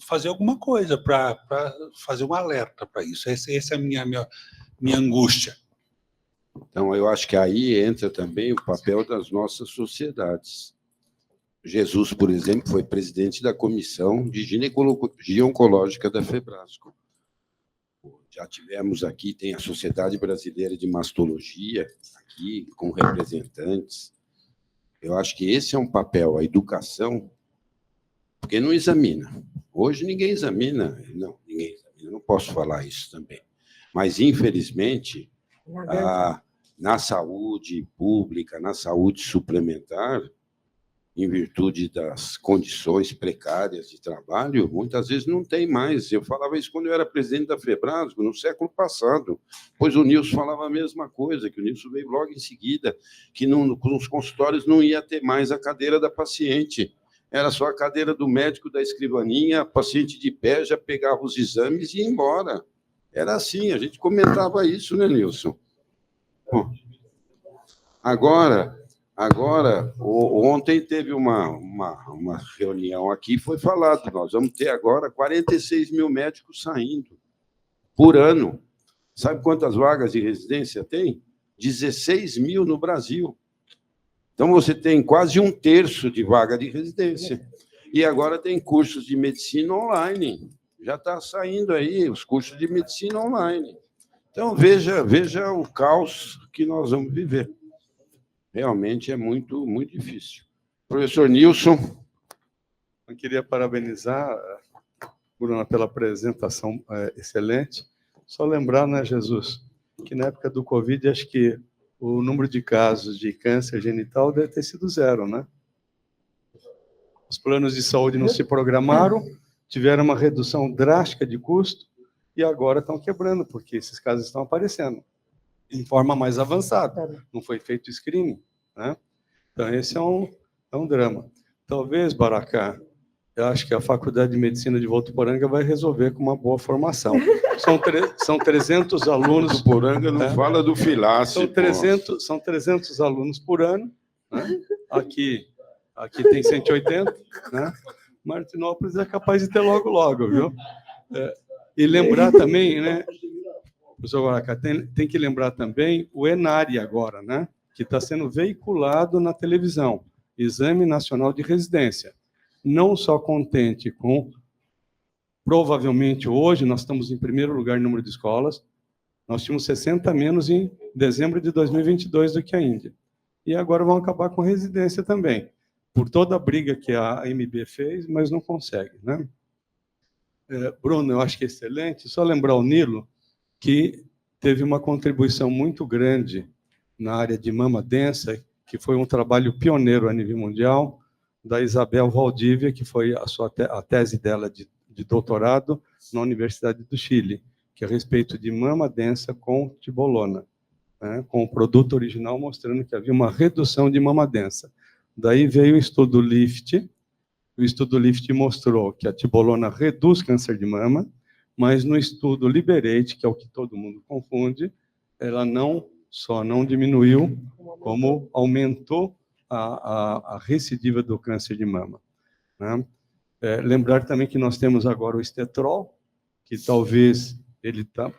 fazer alguma coisa para fazer um alerta para isso. Essa é a minha angústia. Então, eu acho que aí entra também o papel das nossas sociedades. Jesus, por exemplo, foi presidente da Comissão de Ginecologia Oncológica da Febrasco. Já tivemos aqui, tem a Sociedade Brasileira de Mastologia, aqui, com representantes. Eu acho que esse é um papel, a educação, porque não examina. Hoje ninguém examina. Não, ninguém examina, não posso falar isso também. Mas, infelizmente, na saúde pública, na saúde suplementar, em virtude das condições precárias de trabalho, muitas vezes não tem mais. Eu falava isso quando eu era presidente da Febrasco, no século passado, pois o Nilson falava a mesma coisa, que o Nilson veio logo em seguida, que nos consultórios não ia ter mais a cadeira da paciente, era só a cadeira do médico da escrivaninha, a paciente de pé já pegava os exames e ia embora. Era assim, a gente comentava isso, né, Nilson? Bom, agora, ontem teve uma reunião aqui, foi falado, nós vamos ter agora 46 mil médicos saindo por ano. Sabe quantas vagas de residência tem? 16 mil no Brasil. Então, você tem quase 1/3 de vaga de residência. E agora tem cursos de medicina online. Já está saindo aí os cursos de medicina online. Então, veja o caos que nós vamos viver. Realmente é muito, muito difícil. Professor Nilson. Eu queria parabenizar, Bruna, pela apresentação excelente. Só lembrar, né, Jesus, que na época do Covid, acho que o número de casos de câncer genital deve ter sido 0, né? Os planos de saúde não se programaram, tiveram uma redução drástica de custo e agora estão quebrando, porque esses casos estão aparecendo em forma mais avançada. Não foi feito screening, né? Então, esse é um drama. Talvez, Baracá, eu acho que a Faculdade de Medicina de Votuporanga vai resolver com uma boa formação. São 300 alunos... Votuporanga não fala do Filácio. São 300 alunos por ano, né? Aqui tem 180, né? Martinópolis é capaz de ter logo, viu? E lembrar também, né, professor Baracá, tem que lembrar também o ENARI agora, né, que está sendo veiculado na televisão, Exame Nacional de Residência. Não só contente com, provavelmente hoje, nós estamos em primeiro lugar no número de escolas, nós tínhamos 60 menos em dezembro de 2022 do que a Índia. E agora vão acabar com residência também, por toda a briga que a AMB fez, mas não consegue, né? Bruno, eu acho que é excelente. Só lembrar o Nilo, que teve uma contribuição muito grande na área de mama densa, que foi um trabalho pioneiro a nível mundial, da Isabel Valdívia, que foi a tese dela de doutorado na Universidade do Chile, que é a respeito de mama densa com tibolona, né, com o produto original mostrando que havia uma redução de mama densa. Daí veio o estudo LIFT. O estudo LIFT mostrou que a tibolona reduz câncer de mama, mas no estudo Liberate, que é o que todo mundo confunde, ela só não diminuiu, como aumentou a recidiva do câncer de mama, né? Lembrar também que nós temos agora o estetrol, que talvez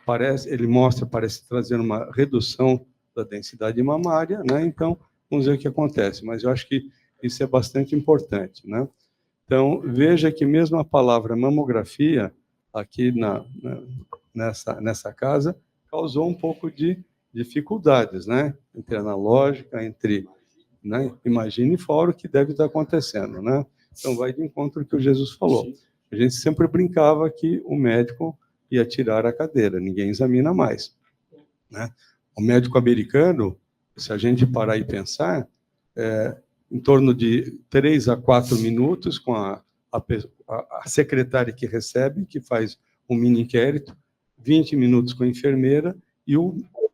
parece trazer uma redução da densidade mamária, né? Então, vamos ver o que acontece, mas eu acho que isso é bastante importante, né? Então, veja que mesmo a palavra mamografia, aqui nessa casa, causou um pouco de dificuldades, né? Entre analógica, né? Imagine fora o que deve estar acontecendo, né? Então, vai de encontro ao que o Jesus falou. A gente sempre brincava que o médico ia tirar a cadeira, ninguém examina mais, né? O médico americano, se a gente parar e pensar, em torno de 3 a 4 minutos com a secretária que recebe, que faz um mini inquérito, 20 minutos com a enfermeira, e,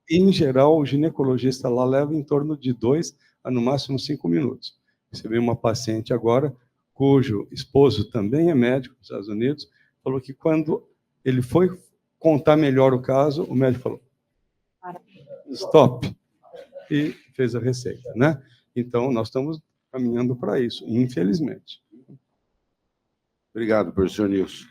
em geral, o ginecologista lá leva em torno de 2 a, no máximo, 5 minutos. Você vê uma paciente agora, cujo esposo também é médico nos Estados Unidos, falou que quando ele foi contar melhor o caso, o médico falou, stop, e fez a receita, né? Então, nós estamos caminhando para isso, infelizmente. Obrigado, professor Nilson.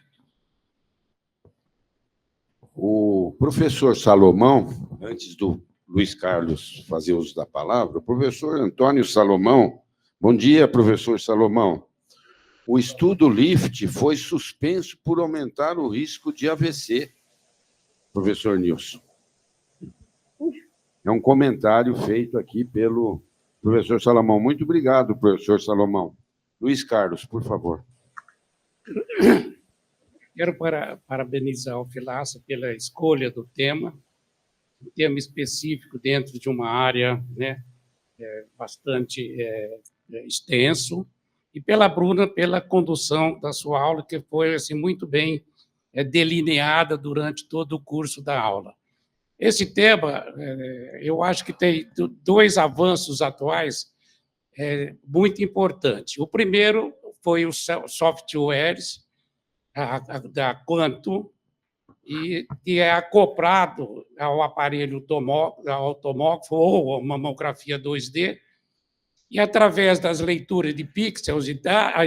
O professor Salomão, antes do Luiz Carlos fazer uso da palavra, o professor Antônio Salomão. Bom dia, professor Salomão. O estudo LIFT foi suspenso por aumentar o risco de AVC, professor Nilson. É um comentário feito aqui pelo professor Salomão. Muito obrigado, professor Salomão. Luiz Carlos, por favor. Quero parabenizar o Vilaça pela escolha do tema, um tema específico dentro de uma área, né, bastante extenso, e pela Bruna pela condução da sua aula, que foi assim, muito bem delineada durante todo o curso da aula. Esse tema, eu acho que tem dois avanços atuais muito importantes. O primeiro foi os softwares da Quantum, e é acoplado ao aparelho automógrafo ou a mamografia 2D, e através das leituras de pixels e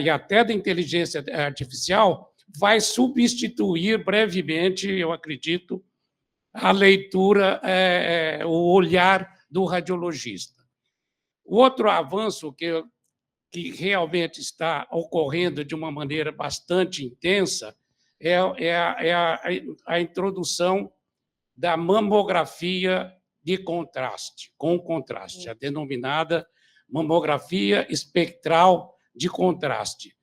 até da inteligência artificial, vai substituir brevemente, eu acredito, a leitura, o olhar do radiologista. O outro avanço que realmente está ocorrendo de uma maneira bastante intensa é a introdução da mamografia de contraste, com contraste, a denominada mamografia espectral de contraste.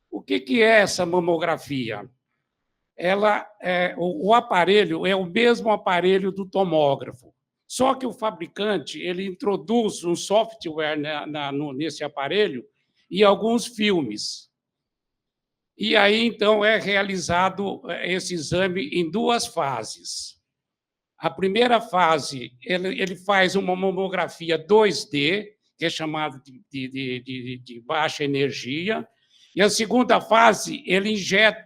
O que é essa mamografia? O aparelho é o mesmo aparelho do tomógrafo, só que o fabricante ele introduz um software nesse aparelho e alguns filmes. E aí, então, é realizado esse exame em duas fases. A primeira fase, ele faz uma mamografia 2D, que é chamada de baixa energia, e a segunda fase, ele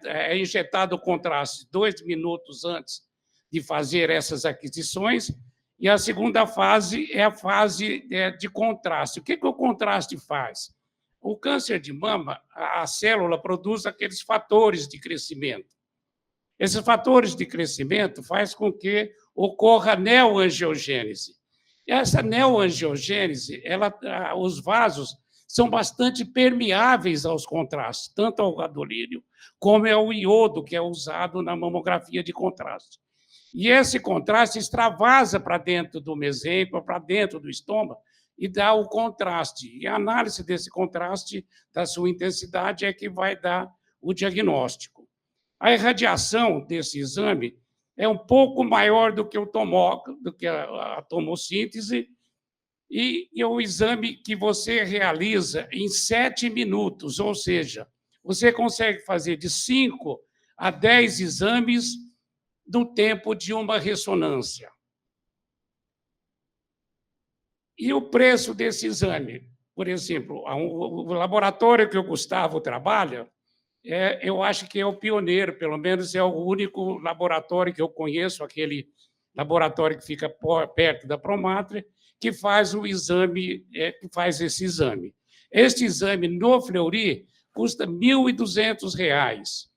é injetado o contraste 2 minutos antes de fazer essas aquisições, e a segunda fase é a fase de contraste. O que o contraste faz? O câncer de mama, a célula produz aqueles fatores de crescimento. Esses fatores de crescimento fazem com que ocorra neoangiogênese. E essa neoangiogênese, os vasos são bastante permeáveis aos contrastes, tanto ao gadolínio como ao iodo, que é usado na mamografia de contraste. E esse contraste extravasa para dentro do mesênquima, para dentro do estômago, e dá o contraste. E a análise desse contraste, da sua intensidade, é que vai dar o diagnóstico. A irradiação desse exame é um pouco maior do que a tomossíntese, e é o exame que você realiza em 7 minutos, ou seja, você consegue fazer de 5 a 10 exames no tempo de uma ressonância. E o preço desse exame? Por exemplo, o laboratório que o Gustavo trabalha, eu acho que é o pioneiro, pelo menos é o único laboratório que eu conheço, aquele laboratório que fica perto da Promatre, que faz o exame, que faz esse exame. Este exame no Fleury custa R$ 1.200.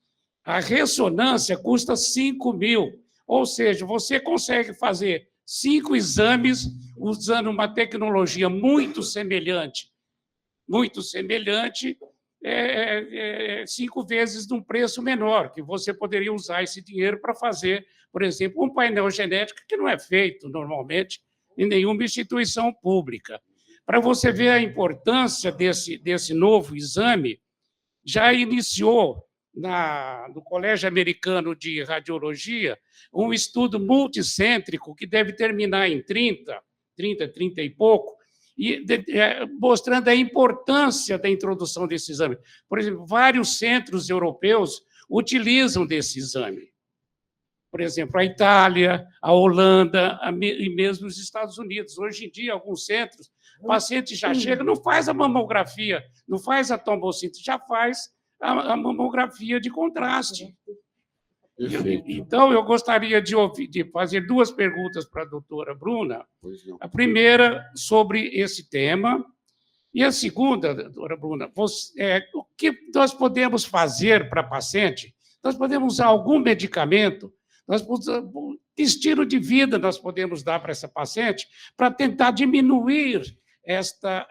A ressonância custa R$ 5.000, ou seja, você consegue fazer 5 exames usando uma tecnologia muito semelhante, 5 vezes num preço menor, que você poderia usar esse dinheiro para fazer, por exemplo, um painel genético que não é feito normalmente em nenhuma instituição pública. Para você ver a importância desse novo exame, já iniciou no Colégio Americano de Radiologia um estudo multicêntrico que deve terminar em 30 e pouco, e mostrando a importância da introdução desse exame. Por exemplo, vários centros europeus utilizam desse exame. Por exemplo, a Itália, a Holanda e mesmo os Estados Unidos. Hoje em dia, alguns centros, o paciente já chega, não faz a mamografia, não faz a tomossíntese, já faz a mamografia de contraste. Perfeito. Então, eu gostaria de fazer 2 perguntas para a doutora Bruna. A primeira, sobre esse tema, e a segunda, doutora Bruna, o que nós podemos fazer para paciente? Nós podemos usar algum medicamento Que estilo de vida nós podemos dar para essa paciente para tentar diminuir esta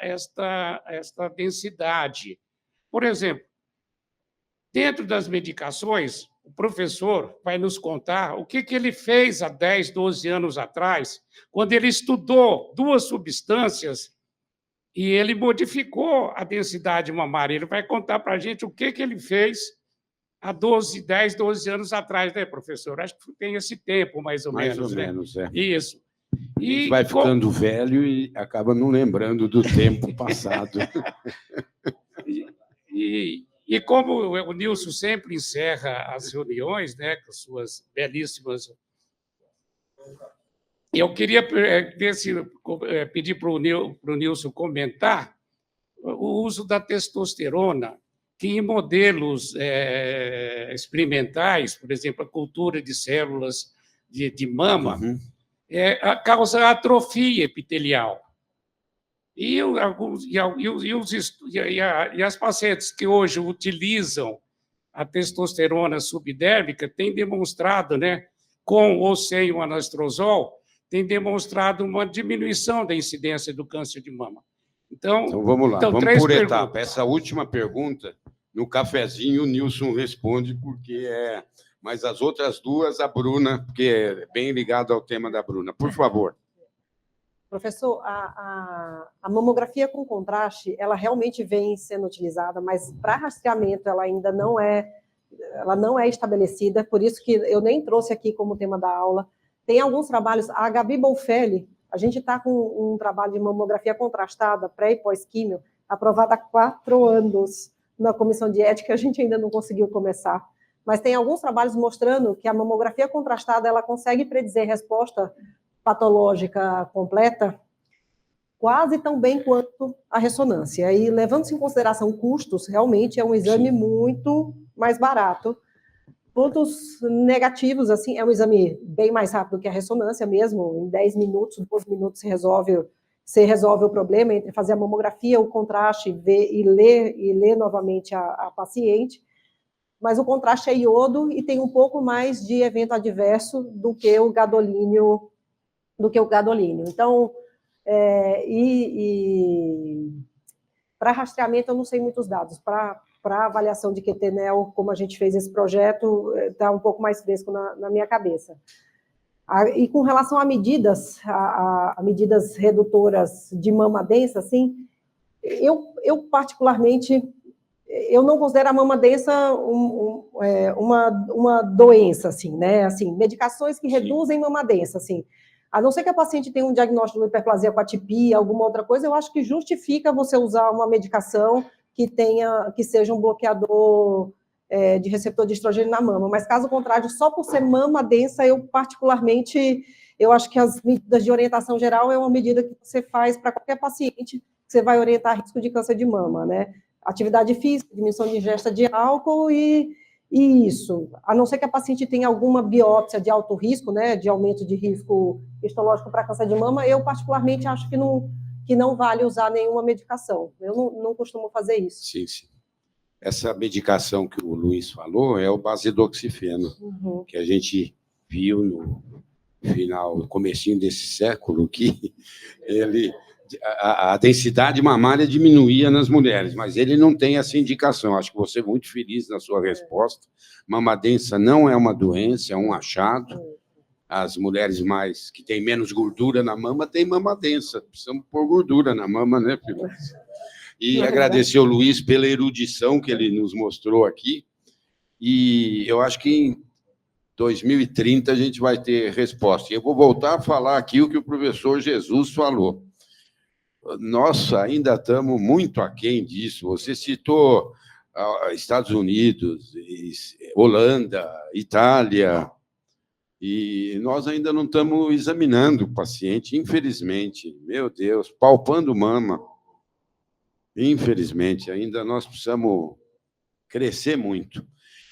densidade? Por exemplo, dentro das medicações, o professor vai nos contar o que ele fez há 10, 12 anos atrás, quando ele estudou duas substâncias e ele modificou a densidade mamária. Ele vai contar para a gente o que ele fez há 10, 12 anos atrás, né, professor? Acho que tem esse tempo, mais ou menos. Mais ou menos, é. Isso. A gente vai ficando velho e acaba não lembrando do tempo passado. E como o Nilson sempre encerra as reuniões, né, com suas belíssimas... Eu queria pedir para o Nilson comentar o uso da testosterona, que em modelos experimentais, por exemplo, a cultura de células de mama, causa atrofia epitelial. E as pacientes que hoje utilizam a testosterona subdérmica têm demonstrado, né, com ou sem o anastrozol, têm demonstrado uma diminuição da incidência do câncer de mama. Então vamos lá, vamos por perguntas. etapa. Essa última pergunta, no cafezinho, o Nilson responde, porque é... Mas as outras duas, a Bruna, porque é bem ligado ao tema da Bruna. Por favor. Professor, a mamografia com contraste, ela realmente vem sendo utilizada, mas para rastreamento ela ainda não é estabelecida, por isso que eu nem trouxe aqui como tema da aula. Tem alguns trabalhos, a Gabi Bolfelli, a gente está com um trabalho de mamografia contrastada, pré e pós-químio, aprovada há 4 anos na Comissão de Ética, a gente ainda não conseguiu começar. Mas tem alguns trabalhos mostrando que a mamografia contrastada ela consegue predizer resposta patológica completa quase tão bem quanto a ressonância. E levando-se em consideração custos, realmente é um exame muito mais barato. Pontos negativos, assim, é um exame bem mais rápido que a ressonância mesmo, em 10 minutos, 12 minutos você resolve o problema entre fazer a mamografia, o contraste, ver e ler novamente a paciente. Mas o contraste é iodo e tem um pouco mais de evento adverso do que o gadolínio. Então, para rastreamento eu não sei muitos dados. Para avaliação de QT-NEL, como a gente fez esse projeto, está um pouco mais fresco na minha cabeça. E com relação a medidas, a medidas redutoras de mama densa, assim, eu particularmente... Eu não considero a mama densa uma doença, assim, né? Assim, medicações que reduzem mama densa, assim. A não ser que a paciente tenha um diagnóstico de hiperplasia com atipia, alguma outra coisa, eu acho que justifica você usar uma medicação que seja um bloqueador de receptor de estrogênio na mama. Mas, caso contrário, só por ser mama densa, eu particularmente, eu acho que as medidas de orientação geral é uma medida que você faz para qualquer paciente, que você vai orientar risco de câncer de mama, né? Atividade física, diminuição de ingesta de álcool e isso. A não ser que a paciente tenha alguma biópsia de alto risco, né, de aumento de risco histológico para câncer de mama, eu particularmente acho que não vale usar nenhuma medicação. Eu não costumo fazer isso. Sim. Essa medicação que o Luiz falou é o basedoxifeno, que a gente viu no comecinho desse século, que a densidade mamária diminuía nas mulheres, mas ele não tem essa indicação. Acho que você é muito feliz na sua resposta. Mama densa não é uma doença, é um achado. As mulheres que têm menos gordura na mama têm mama densa. Precisamos pôr gordura na mama, né, filho? E agradecer ao Luiz pela erudição que ele nos mostrou aqui. E eu acho que em 2030 a gente vai ter resposta. E eu vou voltar a falar aqui o que o professor Jesus falou. Nós ainda estamos muito aquém disso. Você citou Estados Unidos, Holanda, Itália, e nós ainda não estamos examinando o paciente, infelizmente. Meu Deus, palpando mama. Infelizmente, ainda nós precisamos crescer muito.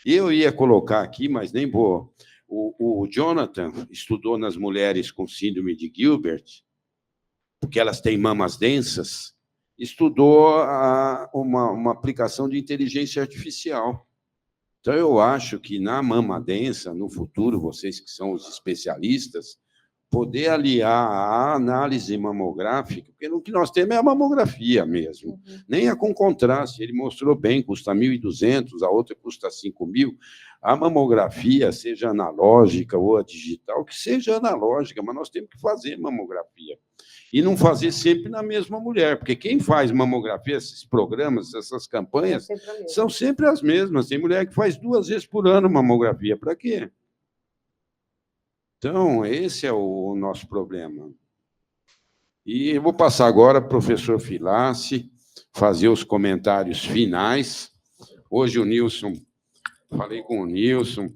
Eu ia colocar aqui, mas nem vou. O Jonathan estudou nas mulheres com síndrome de Gilbert, porque elas têm mamas densas, estudou uma aplicação de inteligência artificial. Então, eu acho que na mama densa, no futuro, vocês que são os especialistas, poder aliar a análise mamográfica, porque o que nós temos é a mamografia mesmo, nem a com contraste, ele mostrou bem, custa 1.200, a outra custa 5.000, a mamografia, seja analógica ou a digital, que seja analógica, mas nós temos que fazer mamografia, e não fazer sempre na mesma mulher, porque quem faz mamografia, esses programas, essas campanhas, são sempre as mesmas, tem mulher que faz 2 vezes por ano mamografia, para quê? Então, esse é o nosso problema. E eu vou passar agora para o professor Filassi fazer os comentários finais. Hoje o Nilson, falei com o Nilson,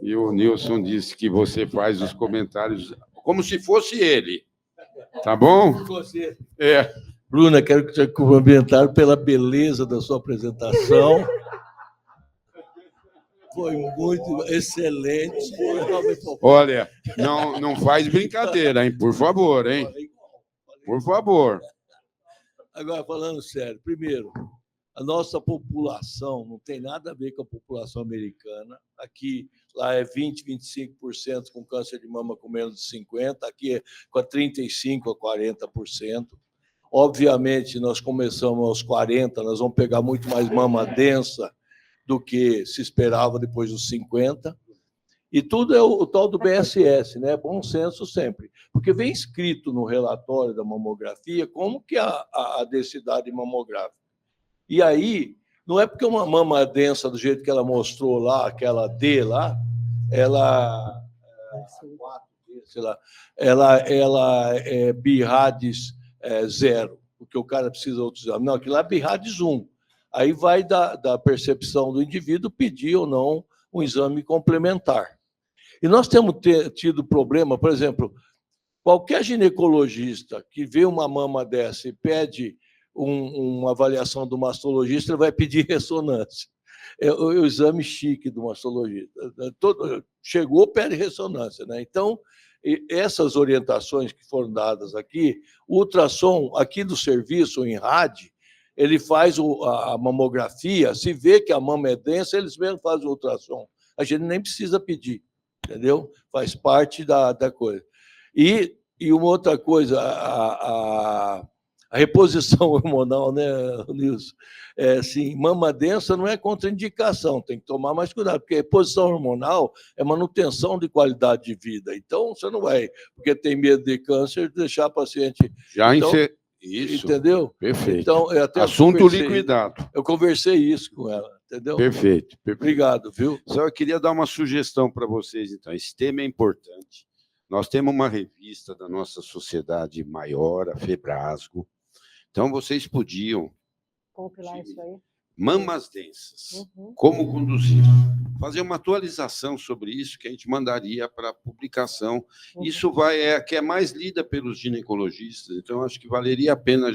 e o Nilson disse que você faz os comentários como se fosse ele. Tá bom? Você. É. Bruna, quero te cumprimentar pela beleza da sua apresentação. Foi muito excelente. Olha, não faz brincadeira, hein? Por favor, hein? Por favor. Agora, falando sério, primeiro, a nossa população não tem nada a ver com a população americana. Aqui, lá é 20%, 25% com câncer de mama com menos de 50%, aqui é com 35% a 40%. Obviamente, nós começamos aos 40%, nós vamos pegar muito mais mama densa do que se esperava depois dos 50, e tudo é o tal do BSS, né? Bom senso sempre, porque vem escrito no relatório da mamografia como que a densidade mamográfica. E aí, não é porque uma mama densa do jeito que ela mostrou lá, aquela D lá, ela é BIRADS 0, porque o cara precisa outro exame. Não, aquilo lá é BIRADS 1. Aí vai da percepção do indivíduo pedir ou não um exame complementar. E nós temos tido problema, por exemplo, qualquer ginecologista que vê uma mama dessa e pede uma avaliação do mastologista, ele vai pedir ressonância. É o exame chique do mastologista. Chegou, pede ressonância, né? Então, essas orientações que foram dadas aqui, o ultrassom aqui do serviço, em rádio, ele faz a mamografia, se vê que a mama é densa, eles mesmos fazem o ultrassom. A gente nem precisa pedir, entendeu? Faz parte da coisa. E uma outra coisa, a reposição hormonal, né, Nilson? Assim, mama densa não é contraindicação, tem que tomar mais cuidado, porque a reposição hormonal é manutenção de qualidade de vida. Então, você não vai, porque tem medo de câncer, deixar a paciente... Isso. Entendeu? Perfeito. Então, até assunto liquidado. Eu conversei isso com ela, entendeu? Perfeito. Obrigado, viu? Só eu queria dar uma sugestão para vocês, então. Esse tema é importante. Nós temos uma revista da nossa sociedade maior, a Febrasgo. Então, vocês podiam... Compilar isso aí. Mamas densas. Como conduzir? Fazer uma atualização sobre isso que a gente mandaria para publicação. Isso que é mais lida pelos ginecologistas, então acho que valeria a pena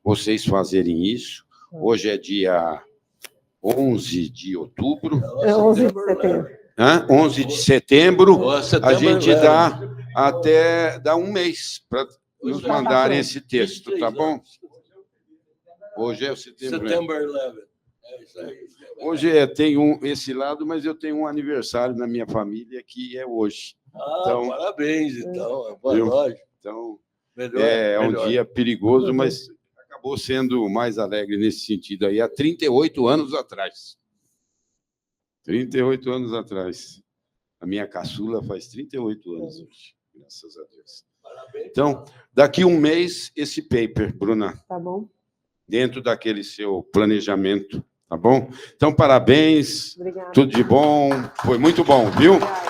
vocês fazerem isso. Hoje é dia 11 de outubro. É 11 de setembro. 11 de setembro. A gente dá um mês para nos mandarem esse texto, tá bom? Hoje é o setembro. September 11. É isso aí. Hoje tem esse lado, mas eu tenho um aniversário na minha família que é hoje. Então, parabéns, então. Lógico. Então, melhor. Um dia perigoso, mas acabou sendo mais alegre nesse sentido aí, há 38 anos atrás. 38 anos atrás. A minha caçula faz 38 anos hoje, graças a Deus. Parabéns. Então, daqui um mês, esse paper, Bruna. Tá bom. Dentro daquele seu planejamento, tá bom? Então, parabéns. Obrigada. Tudo de bom. Foi muito bom, viu? Obrigada.